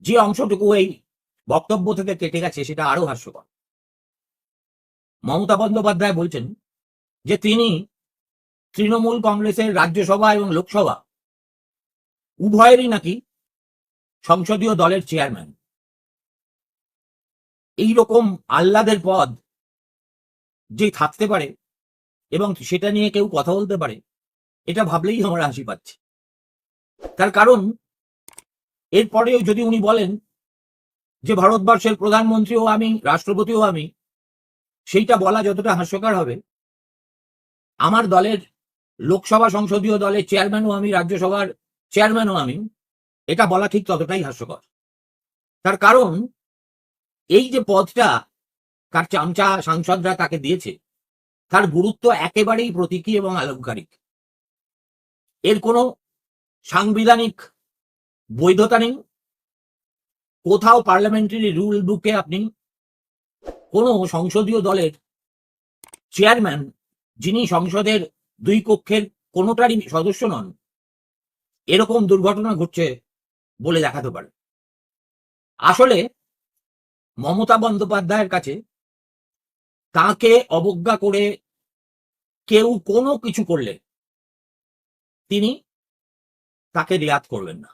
যে অংশটুকু এই বক্তব্য থেকে কেটে গেছে সেটা আরো হাস্যকর। মমতা বন্দ্যোপাধ্যায় বলছেন যে তিনি তৃণমূল কংগ্রেসের রাজ্যসভা এবং লোকসভা উভয়েরই নাকি সংসদীয় দলের চেয়ারম্যান। এইরকম আহ্লাদের পদ যে থাকতে পারে এবং সেটা নিয়ে কেউ কথা বলতে পারে, এটা ভাবলেই আমার হাসি পাচ্ছে। তার কারণ এরপরেও যদি উনি বলেন যে ভারতবর্ষের প্রধানমন্ত্রীও আমি, রাষ্ট্রপতিও আমি, সেইটা বলা যতটা হাস্যকর হবে, আমার দলের লোকসভা সংসদীয় দলের চেয়ারম্যানও আমি, রাজ্যসভার চেয়ারম্যানও আমি, এটা বলা ঠিক ততটাই হাস্যকর। তার কারণ এই যে পদটা তার চামচা সাংসদরা তাকে দিয়েছে, তার গুরুত্ব একেবারেই প্রতীকী এবং আলংকারিক। এর কোনো সাংবিধানিক বৈধতা নেই। কোথাও পার্লামেন্টারি রুল বুকে আপনি কোনো সংসদীয় দলের চেয়ারম্যান, যিনি সংসদের দুই কক্ষের কোনোটারই সদস্য নন, এরকম দুর্ঘটনা ঘটছে বলে দেখাতে পারে। আসলে মমতা বন্দ্যোপাধ্যায়ের কাছে তাকে অবজ্ঞা করে কেউ কোনো কিছু করলে তিনি তাকে রেয়াত করবেন না।